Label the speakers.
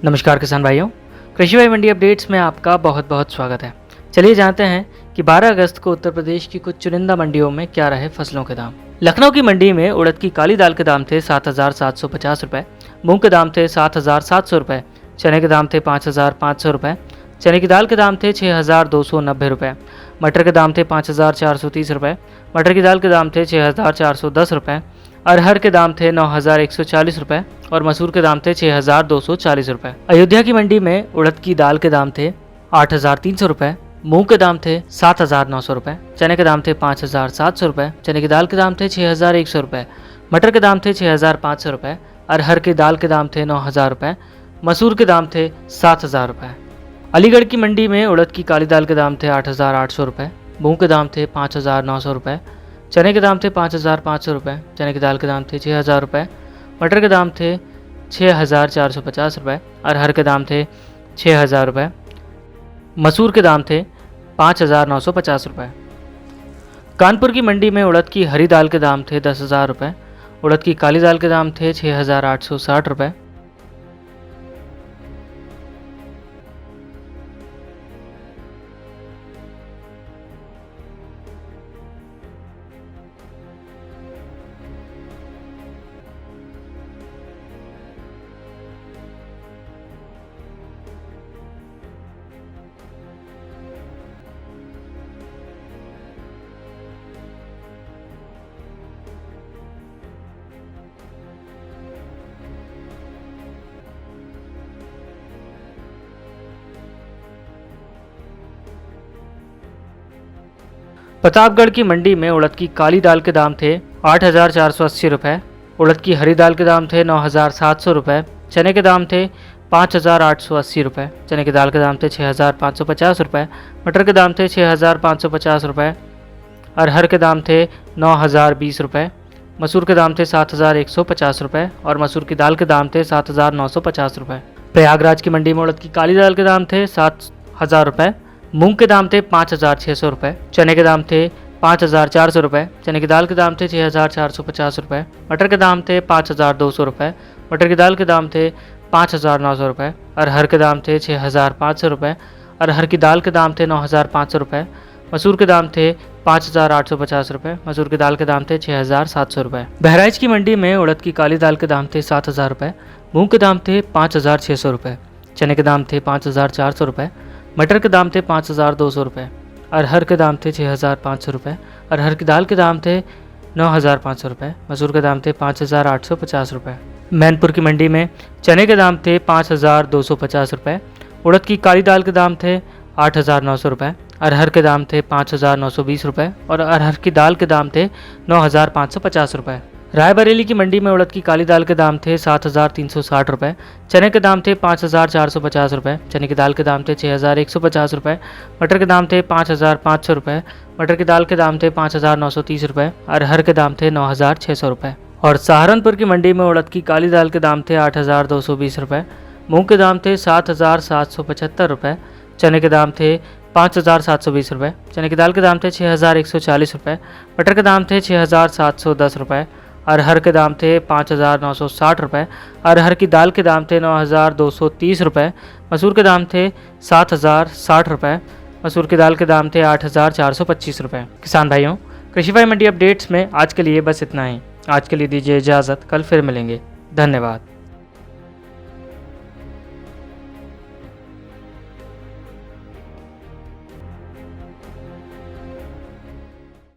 Speaker 1: नमस्कार किसान भाइयों, कृषि भाई मंडी अपडेट्स में आपका बहुत बहुत स्वागत है। चलिए जानते हैं कि 12 अगस्त को उत्तर प्रदेश की कुछ चुनिंदा मंडियों में क्या रहे फसलों के दाम। लखनऊ की मंडी में उड़द की काली दाल के दाम थे 7,750 रुपये, मूंग के दाम थे 7,700 रुपये, चने के दाम थे 5,500 रुपये, चने की दाल के दाम थे 6,290 रुपये, मटर के दाम थे 5,430 रुपये, मटर की दाल के दाम थे 6,410 रुपये, अरहर के दाम थे 9,140 रुपये और मसूर के दाम थे 6,240 रुपये। अयोध्या की मंडी में उड़द की दाल के दाम थे 8,300 रुपये, मूंग के दाम थे 7,900 रुपये, चने के दाम थे 5,700 रुपये, चने की दाल के दाम थे 6,100 रुपये, मटर के दाम थे 6,500 रुपये, अरहर की दाल के दाम थे 9,000 रुपये, मसूर के दाम थे 7,000 रुपये। अलीगढ़ की मंडी में उड़द की काली दाल के दाम थे 8,800 रुपये, मूंग के दाम थे 5,900 रुपये, चने के दाम थे 5,500 रुपये, चने की दाल के दाम थे 6,000 रुपये, मटर के दाम थे 6,450 रुपये, अरहर के दाम थे 6,000 रुपये, मसूर के दाम थे 5,950 रुपये। कानपुर की मंडी में उड़द की हरी दाल के दाम थे 10,000 रुपये, उड़द की काली दाल के दाम थे 6,860 रुपये। प्रतापगढ़ की मंडी में उड़द की काली दाल के दाम थे 8,480 रुपये, उड़द की हरी दाल के दाम थे 9,700 रुपये, चने के दाम थे 5,880 रुपये, चने की दाल के दाम थे 6,550 रुपये, मटर के दाम थे 6,550 रुपये, अरहर के दाम थे 9,020 रुपये, मसूर के दाम थे 7,150 रुपये और मसूर की दाल के दाम थे 7,950 रुपये। प्रयागराज की मंडी में उड़द की काली दाल के दाम थे 7,000 रुपये, मूंग के दाम थे 5,600 रुपये, चने के दाम थे 5,400 रुपये, चने की दाल के दाम थे 6,450 रुपये, मटर के दाम थे 5,200 रुपये, मटर की दाल के दाम थे 5,900 रुपये, अरहर के दाम थे 6,500 रुपये, अरहर की दाल के दाम थे 9,500 रुपये, मसूर के दाम थे 5,850 रुपये, मसूर की दाल के दाम थे 6,700 रुपये। बहराइच की मंडी में उड़द की काली दाल के दाम थे 7,000 रुपये, मूंग के दाम थे 5,600 रुपये, चने के दाम थे 5,400 रुपये, मटर के दाम थे 5,200 रुपये, अरहर के दाम थे 6,500 रुपये, अरहर की दाल के दाम थे 9,500 रुपये, मसूर के दाम थे 5,850 रुपये। मैनपुर की मंडी में चने के दाम थे 5,250 रुपये, उड़द की काली दाल के दाम थे 8,900 रुपये, अरहर के दाम थे 5,920 रुपये और अरहर की दाल के दाम थे 9,550 रुपये। रायबरेली की मंडी में उड़द की काली दाल के दाम थे 7,360 रुपये, चने के दाम थे 5,450 रुपये, चने की दाल के दाम थे 6,150 रुपये, मटर के दाम थे 5,500 रुपये, मटर की दाल के दाम थे 5,930 रुपये, अरहर के दाम थे 9,600 रुपये। और सहारनपुर की मंडी में उड़द की काली दाल के दाम थे 8,220 रुपये, मूंग के दाम थे 7,775 रुपये, चने के दाम थे 5,720 रुपये, चने की दाल के दाम थे 6,140 रुपये, मटर के दाम थे 6,710 रुपये, अरहर के दाम थे 5,960 रुपये, अरहर की दाल के दाम थे 9,230 रुपये, मसूर के दाम थे 7,060 रुपये, मसूर की दाल के दाम थे 8,425 रुपये। किसान भाइयों, कृषि भाई मंडी अपडेट्स में आज के लिए बस इतना ही। आज के लिए दीजिए इजाज़त, कल फिर मिलेंगे। धन्यवाद।